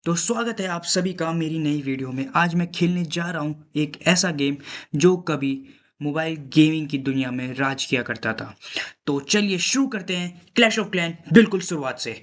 तो स्वागत है आप सभी का मेरी नई वीडियो में। आज मैं खेलने जा रहा हूँ एक ऐसा गेम जो कभी मोबाइल गेमिंग की दुनिया में राज किया करता था। तो चलिए शुरू करते हैं क्लैश ऑफ क्लैन बिल्कुल शुरुआत से।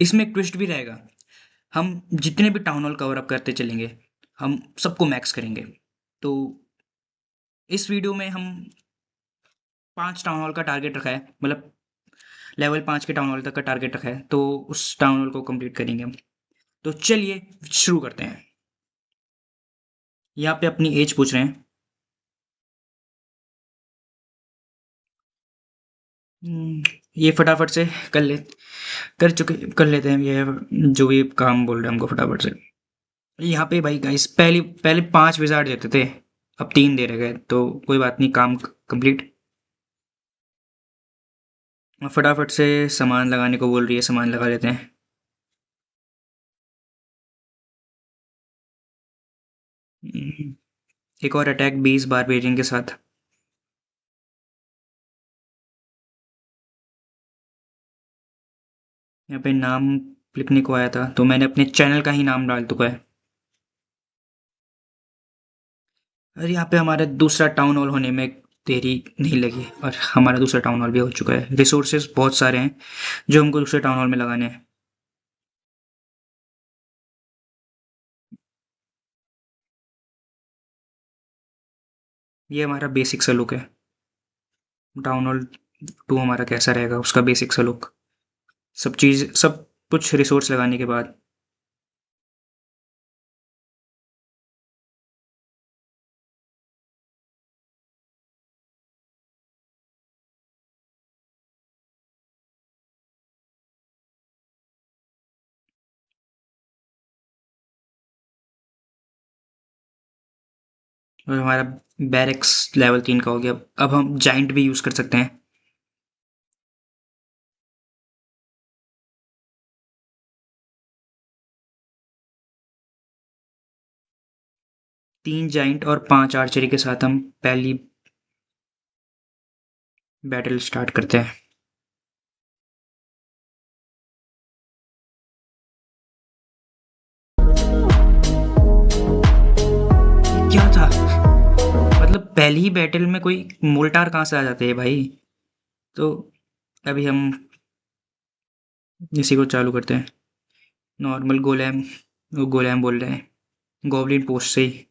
इसमें एक ट्विस्ट भी रहेगा। हम जितने भी टाउन हॉल कवर अप करते चलेंगे, हम सबको मैक्स करेंगे। तो इस वीडियो में हम 5 टाउन हॉल का टारगेट रखा है, मतलब लेवल 5 के टाउन हॉल तक का टारगेट रखा है, तो उस टाउन हॉल को कंप्लीट करेंगे हम। तो चलिए शुरू करते हैं। यहाँ पे अपनी एज पूछ रहे हैं। ये फटाफट से कर लेते हैं ये जो भी काम बोल रहे हैं हमको फटाफट से। यहाँ पे भाई गाइस पहले पहले 5 विज़ार्ड देते थे, अब 3 दे रहे गए, तो कोई बात नहीं, काम कंप्लीट। फटाफट से सामान लगाने को बोल रही है, सामान लगा लेते हैं। हम्म, एक और अटैक 20 बारबेरियन के साथ। यहाँ पे नाम लिखने को आया था, तो मैंने अपने चैनल का ही नाम डाल चुका है। और यहाँ पे हमारा दूसरा टाउन हॉल होने में देरी नहीं लगी, और हमारा दूसरा टाउन हॉल भी हो चुका है। रिसोर्सेज बहुत सारे हैं जो हमको दूसरे टाउन हॉल में लगाने हैं। ये हमारा बेसिक सा लुक है। टाउन हॉल 2 हमारा कैसा रहेगा, उसका बेसिक सा लुक, सब चीज़, सब कुछ रिसोर्स लगाने के बाद। और हमारा बैरेक्स लेवल 3 का हो गया। अब हम जाइंट भी यूज़ कर सकते हैं। 3 जाइंट और 5 आर्चरी के साथ हम पहली बैटल स्टार्ट करते हैं। क्या था, मतलब पहली ही बैटल में कोई मोल्टार कहाँ से आ जाते हैं भाई। तो अभी हम इसी को चालू करते हैं। नॉर्मल गोलैम, वो गोलैम बोल रहे हैं, गॉब्लिन पोस्ट से ही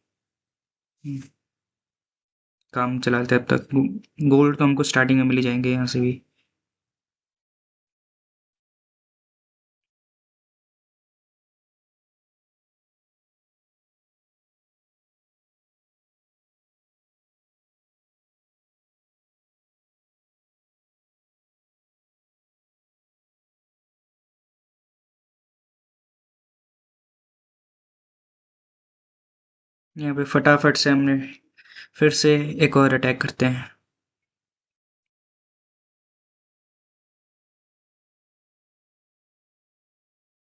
काम चलाते हैं। अब तक गोल्ड तो हमको स्टार्टिंग में मिल ही जाएंगे यहाँ से भी। यहाँ पे फटाफट से हमने फिर से एक और अटैक करते हैं।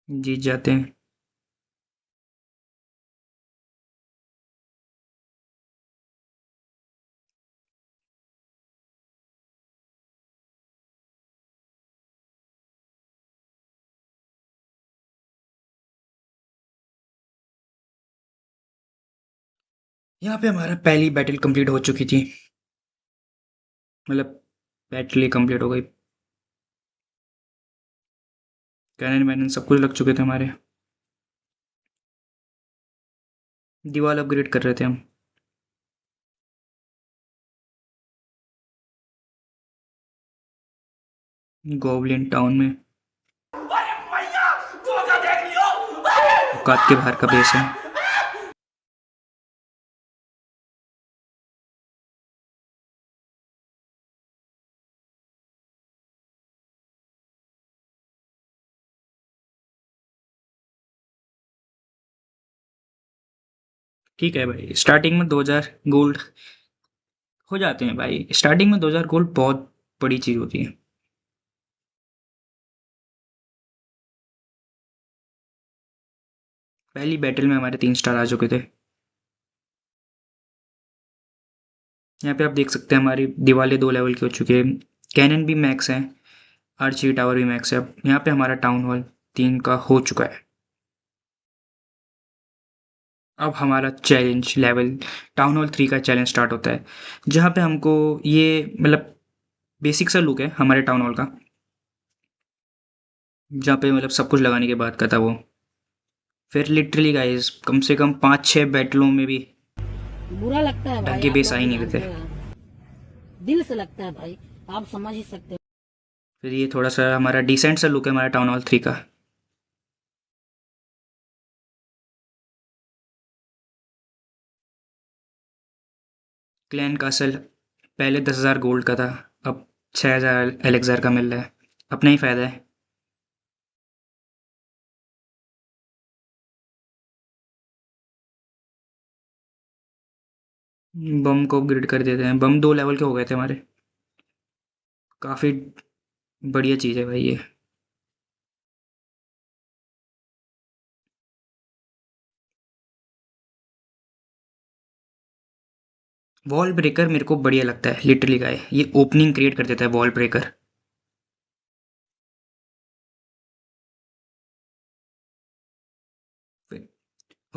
जीत जाते हैं। यहाँ पे हमारा पहली बैटल कंप्लीट हो चुकी थी, मतलब बैटल ही कंप्लीट हो गई। कैनन वैनन सब कुछ लग चुके थे हमारे। दीवार अपग्रेड कर रहे थे हम। गोबलिन टाउन में औकात के बाहर का बेस है। ठीक है भाई, स्टार्टिंग में 2000 गोल्ड हो जाते हैं भाई। स्टार्टिंग में 2000 गोल्ड बहुत बड़ी चीज़ होती है। पहली बैटल में हमारे 3 स्टार आ चुके थे। यहाँ पे आप देख सकते हैं हमारी दीवारें 2 लेवल की हो चुकी है। कैनन भी मैक्स है, आर्चरी टावर भी मैक्स है। अब यहाँ पे हमारा टाउन हॉल 3 का हो चुका है। अब हमारा चैलेंज लेवल टाउन हॉल 3 का चैलेंज स्टार्ट होता है, जहाँ पे हमको ये मतलब बेसिक सा लुक है हमारे टाउन हॉल का, जहाँ पे मतलब सब कुछ लगाने के बाद का था वो। फिर लिटरली गाइस कम से कम 5-6 बैटलों में भी बुरा लगता है ढंग भाई, के आप बेस आ लोग ही भी नहीं रहे जानते थे। हैं, दिल से लगता है भाई, आप समझ ही सकते हो। फिर ये थोड़ा सा हमारा डिसेंट सा लुक है हमारा टाउन हॉल 3 का। क्लैन कासल पहले 10,000 गोल्ड का था, अब 6,000 एलेक्ज़र का मिल रहा है। अपना ही फ़ायदा है। बम को अपग्रेड कर देते हैं। बम 2 लेवल के हो गए थे हमारे। काफ़ी बढ़िया चीज़ है भाई ये। वॉल ब्रेकर मेरे को बढ़िया लगता है लिटरली गाय, ये ओपनिंग क्रिएट कर देता है wall breaker.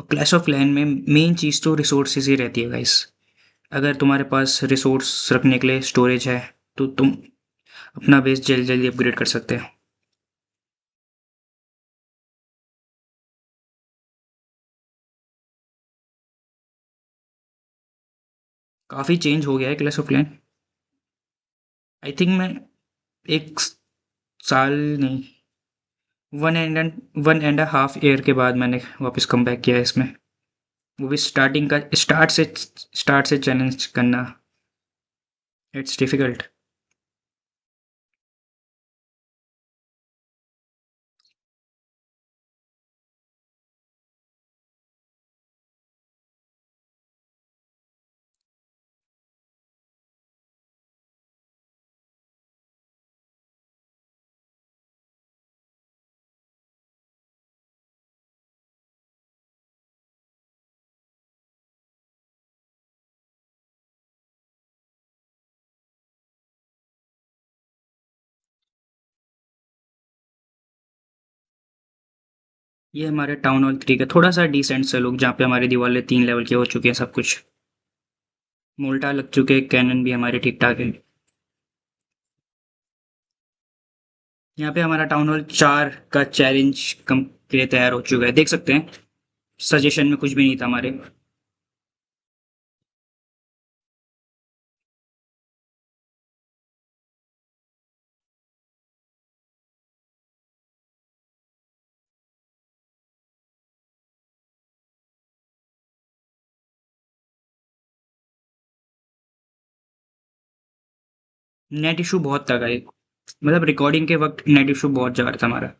Clash of clan में मेन चीज़ तो रिसोर्सेज ही रहती है गाइस। अगर तुम्हारे पास रिसोर्स रखने के लिए स्टोरेज है तो तुम अपना बेस जल्दी जल्दी अपग्रेड कर सकते हो। काफ़ी चेंज हो गया है clash of clan. I think मैं एक साल नहीं, 1.5 ईयर के बाद मैंने वापस कम बैक किया है इसमें। वो भी स्टार्टिंग का स्टार्ट से चैलेंज करना, इट्स डिफ़िकल्ट। ये हमारे टाउन हॉल 3 का थोड़ा सा डिसेंट सा लुक, जहाँ पे हमारी दीवारें 3 लेवल की हो चुकी हैं सब कुछ। मोल्टा लग चुके हैं, कैनन भी हमारे ठीक-ठाक है। यहाँ पे हमारा टाउन हॉल 4 का चैलेंज कम के लिए तैयार हो चुका है, देख सकते हैं। सजेशन में कुछ भी नहीं था हमारे। नेट इशू बहुत था गाइस, मतलब रिकॉर्डिंग के वक़्त नेट इशू बहुत जा रहा था हमारा।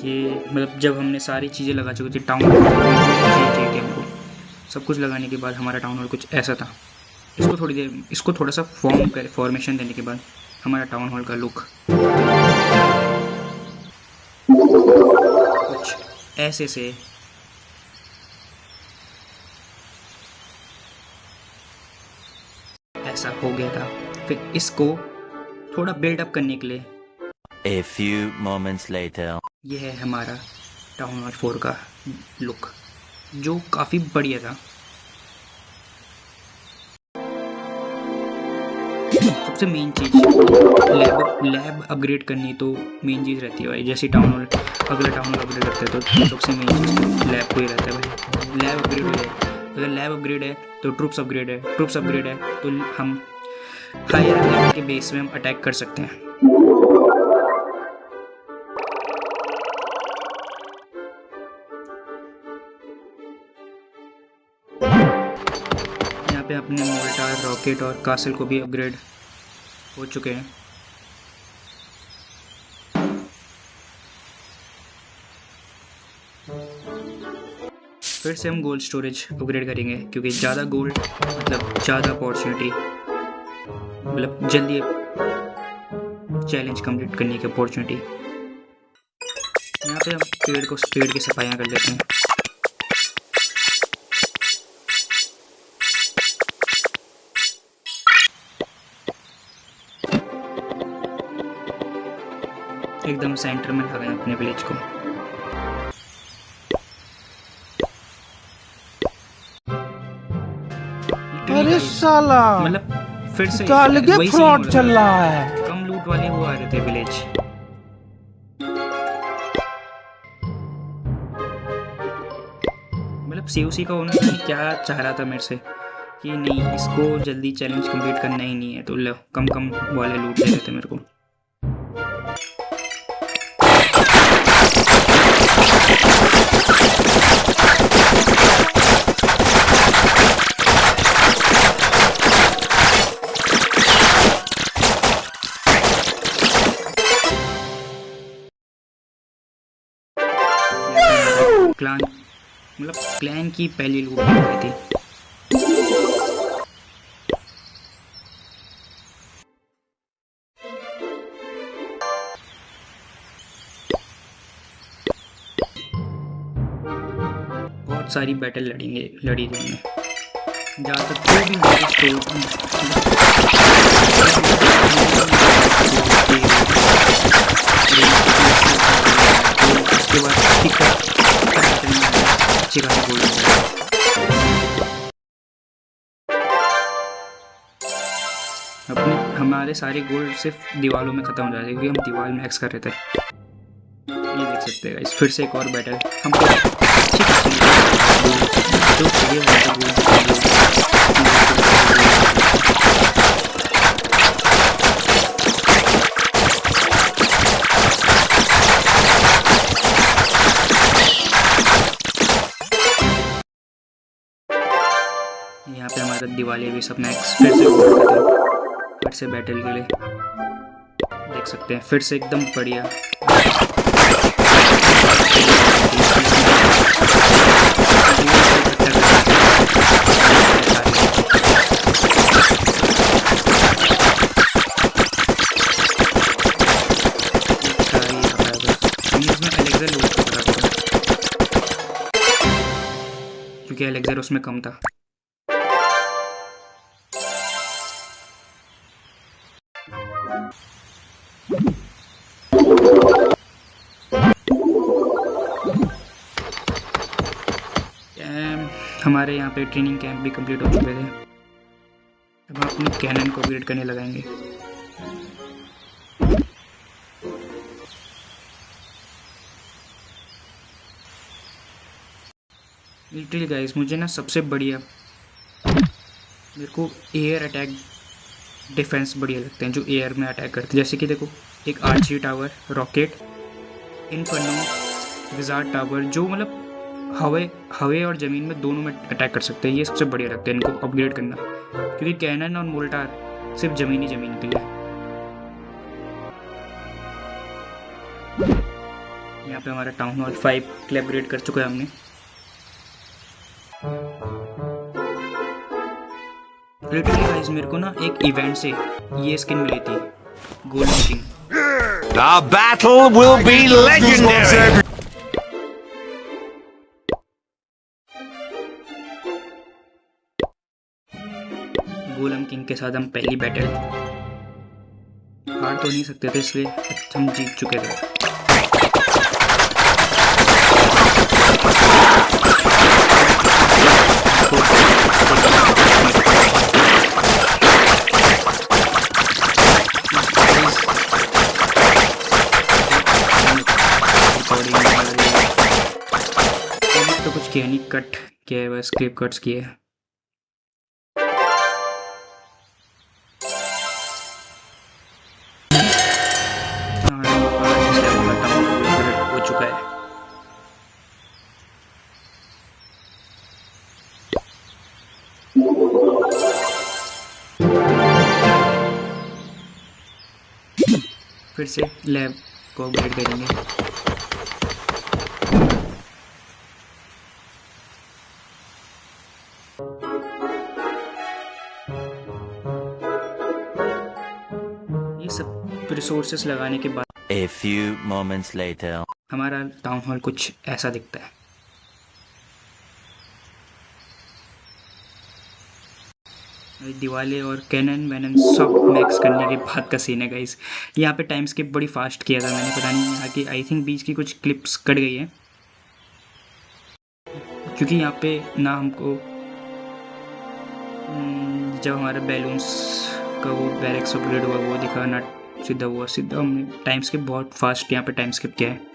ये मतलब जब हमने सारी चीज़ें लगा चुकी थी टाउन हॉल में, जो चाहिए थी हमको, सब कुछ लगाने के बाद हमारा टाउन हॉल कुछ ऐसा था। इसको थोड़ा सा फॉर्मेशन देने के बाद हमारा टाउन हॉल का लुक कुछ ऐसे से ऐसा हो गया था। फिर इसको थोड़ा बिल्डअप करने के लिए A few moments later. ये है हमारा टाउन हॉल 4 का लुक, जो काफ़ी बढ़िया था। सबसे मेन चीज़ लैब अपग्रेड करनी तो मेन चीज़ रहती है भाई। जैसे टाउन हॉल अगला टाउन हॉल अपग्रेड करते हैं तो सबसे मेन चीज़ लैब को ही रहता है भाई। लैब अपग्रेड हो जाए, अगर लैब अपग्रेड है तो ट्रूप्स अपग्रेड है, ट्रूप्स अपग्रेड है तो हम हायर लेवल के बेस में हम अटैक कर सकते हैं। यहाँ पे अपने मोर्टार, रॉकेट और कासल को भी अपग्रेड हो चुके हैं। फिर से हम गोल्ड स्टोरेज अपग्रेड करेंगे, क्योंकि ज़्यादा गोल्ड मतलब ज़्यादा अपॉर्चुनिटी मतलब जल्दी चैलेंज कंप्लीट करने की अपॉर्चुनिटी। यहाँ पे हम पेड़ की सफाइयाँ कर लेते हैं। एकदम सेंटर में ला गए अपने विलेज को। अरे साला मतलब फिर से तो अलग वही scene फ्रॉड हो चल था। रहा है। कम लूट वाले वो आ रहे थे विलेज। मतलब सीओसी का उन्होंने क्या चाह रहा था मेरे से कि नहीं, इसको जल्दी चैलेंज कंप्लीट करना ही नहीं है, तो लो कम कम वाले लूट दे रहे थे मेरे को। क्लान मतलब क्लैन की पहली लूट हो गई थी। बहुत सारी बैटल लड़ी थी हमने। ज़्यादातर जो भी हमारे उसके बाद अच्छी खासी गोल्ड। अपने हमारे सारे गोल्ड सिर्फ दीवारों में ख़त्म हो जाते क्योंकि हम दीवार मैक्स कर रहे थे। ये देख सकते हैं गाइस, फिर से एक और बैटल। हमको अच्छी खासी जो चाहिए वो गोल्ड। यहाँ पे हमारा दिवाली भी सब मैक्स फिर से बैटल के लिए देख सकते हैं। फिर से एकदम बढ़िया। क्योंकि एलेक्सर उसमें कम था। हमारे यहाँ पे ट्रेनिंग कैंप भी कंप्लीट हो चुके थे। अब हम अपनी कैनन को अपग्रेड करने लगाएंगे। लिटरली गाइस, मुझे ना सबसे बढ़िया मेरे को एयर अटैक डिफेंस बढ़िया लगते हैं, जो एयर में अटैक करते हैं। जैसे कि देखो, एक archery tower, rocket, inferno, wizard tower, जो मतलब हवे और ज़मीन में दोनों में अटैक कर सकते हैं। ये सबसे बढ़िया लगता है इनको अपग्रेड करना, क्योंकि कैनन और मोल्टार सिर्फ ज़मीन के लिए। यहाँ पे हमारा टाउन हॉल 5 अपग्रेड कर चुका है हमने। लिटरली गाइस, मेरे को ना एक इवेंट से ये स्किन मिली थी, gold king. The battle will be legendary. Golem king के साथ हम पहली बैटल हार तो नहीं सकते थे, इसलिए हम जीत चुके थे। तो कुछ किया नहीं, कट किया है बस, क्लिप कट्स किए हैं। हो चुका है। फिर से लैब को अपग्रेड करेंगे। ये सब रिसोर्सेस लगाने के बाद A few moments later. हमारा टाउन हॉल कुछ ऐसा दिखता है। दिवाली और कैनन वैनन सब मैक्स करने के बाद का सीन है गाइस। यहाँ पे टाइम स्किप बड़ी फास्ट किया था मैंने, पता नहीं यहाँ की आई थिंक बीच की कुछ क्लिप्स कट गई है, क्योंकि यहाँ पे ना हमको जब हमारा बैलून्स का वो बैरेक्स अपग्रेड हुआ वो दिखा, ना सीधा हुआ, सीधा हमने टाइम स्किप बहुत फास्ट यहाँ पे टाइम स्किप किया है।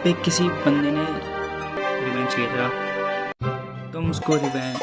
पे किसी बंदे ने रिवेंज किया था, तो हम उसको रिवेंज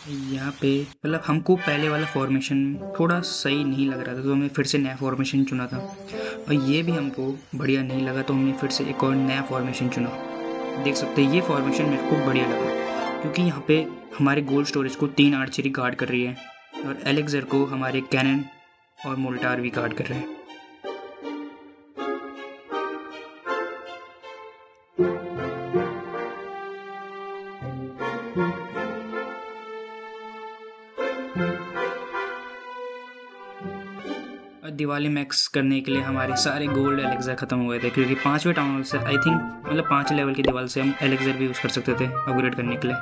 यहाँ पे मतलब हमको पहले वाला फॉर्मेशन थोड़ा सही नहीं लग रहा था, तो हमने फिर से नया फॉर्मेशन चुना था, और ये भी हमको बढ़िया नहीं लगा, तो हमने फिर से एक और नया फॉर्मेशन चुना। देख सकते हैं ये फॉर्मेशन मेरे को बढ़िया लगा, क्योंकि यहाँ पे हमारे गोल्ड स्टोरेज को 3 आर्चरी गार्ड कर रही है, और एलेक्सर को हमारे कैनन और मोल्टार भी गार्ड कर रहे हैं। दिवाली मैक्स करने के लिए हमारे सारे गोल्ड एलेक्सर ख़त्म हो गए थे, क्योंकि 5वें टाउन हॉल से आई थिंक मतलब 5 लेवल की दीवार से हम एलेक्सर भी यूज़ कर सकते थे अपग्रेड करने के लिए।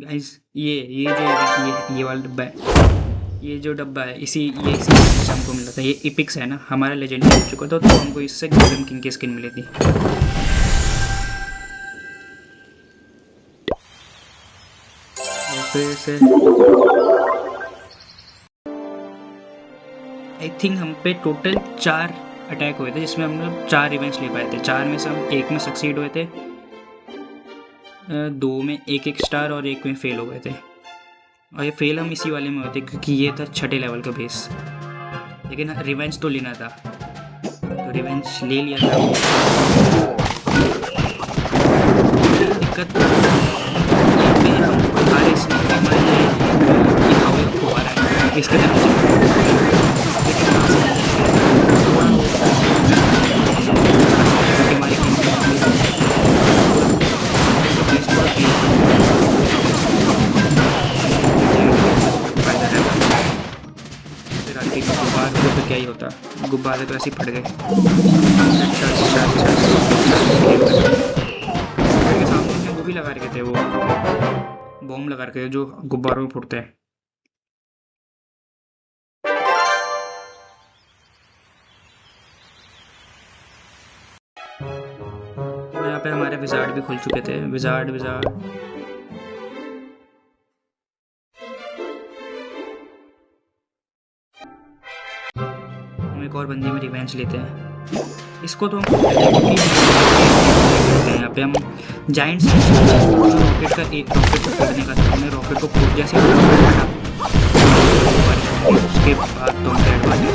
गाइस ये वाला डब्बा है, ये जो डब्बा है इसी से हमको मिला था। ये इपिक्स है ना, हमारा लेजेंडरी हो चुका था, तो हमको इससे गोल्डन किंग की स्किन मिली थी। और फिर से आई थिंक हम पे टोटल 4 अटैक हुए थे, जिसमें हम लोग 4 इवेंट्स ले पाए थे। 4 में से हम 1 में सक्सीड हुए थे, 2 में 1 स्टार और 1 में फेल हो गए थे। और ये फेल हम इसी वाले में हुए थे क्योंकि ये था 6ठे लेवल का बेस, लेकिन रिवेंज तो लेना था, तो रिवेंज ले लिया था। दिक्कत यहाँ पे हम हमारे इसके क्या ही होता, गुब्बारे तो ऐसे ही फट गए। सामने वो भी लगा रखे थे, वो बॉम्ब लगा रखे थे जो गुब्बारों में फूटते हैं। तो यहाँ पे हमारे विजार्ड भी खुल चुके थे। विजार्ड एक और बंदी में रिवेंज लेते हैं। इसको तो हम यहाँ पे हम जाइंट्स रॉकेट को फोड़ने का था, हमने रॉकेट को फूट जैसे उसके बाद तो हमने एडवांटेज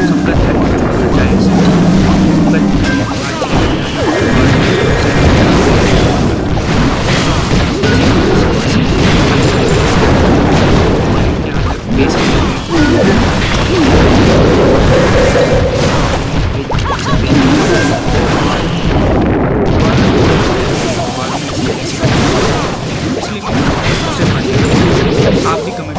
सबका ध्यान जाए आप भी कमेंट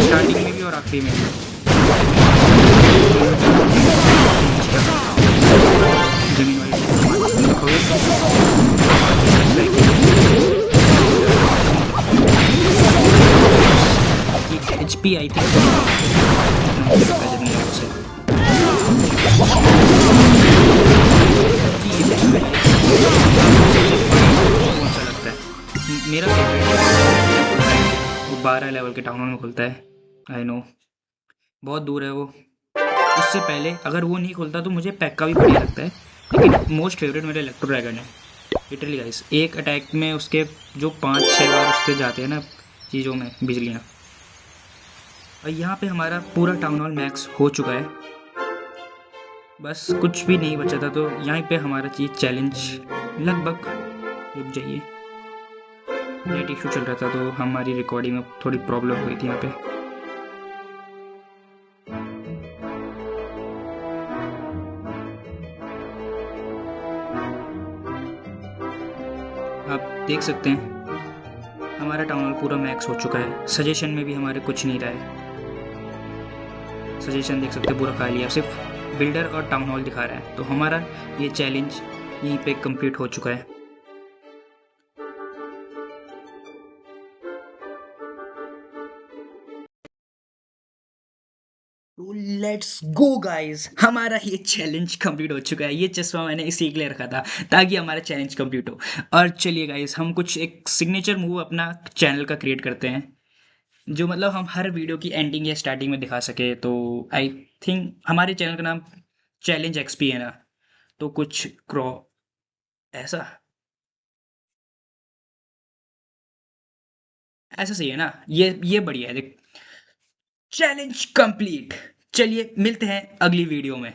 स्टार्टिंग में भी और आखिरी में भी जमीन वाली HP आई थी मेरा फेवरेट वो 12 लेवल के टाउन में खुलता है। आई नो बहुत दूर है वो। उससे पहले अगर वो नहीं खुलता तो मुझे पैक्का भी बढ़िया लगता है, लेकिन मोस्ट फेवरेट मेरा इलेक्ट्रो ड्रैगन है। लिटरली गाइस, एक अटैक में उसके जो 5-6 बार उसके जाते हैं ना चीज़ों में बिजलियाँ। और यहाँ पे हमारा पूरा टाउन हॉल मैक्स हो चुका है, बस कुछ भी नहीं बचा था। तो यहाँ पे हमारा चीज़ चैलेंज लगभग रुक जाइए, नेट इशू चल रहा था तो हमारी रिकॉर्डिंग में थोड़ी प्रॉब्लम हुई थी यहाँ पे। आप देख सकते हैं हमारा टाउन हॉल पूरा मैक्स हो चुका है। सजेशन में भी हमारे कुछ नहीं रहा है। सजेशन देख सकते हैं पूरा खाली है, सिर्फ बिल्डर और टाउन हॉल दिखा रहा है। तो हमारा ये चैलेंज यहीं पे कंप्लीट हो चुका है। तो लेट्स गो गाइस, हमारा ये चैलेंज कंप्लीट हो चुका है। ये चश्मा मैंने इसी के लिए रखा था ताकि हमारा चैलेंज कंप्लीट हो। और चलिए गाइस, हम कुछ एक सिग्नेचर मूव अपना चैनल का क्रिएट करते हैं, जो मतलब हम हर वीडियो की एंडिंग या स्टार्टिंग में दिखा सके। तो आई थिंक हमारे चैनल का नाम चैलेंज XP है ना, तो कुछ क्रॉ ऐसा ऐसा सही है ना। ये बढ़िया है। देख, चैलेंज कंप्लीट। चलिए मिलते हैं अगली वीडियो में।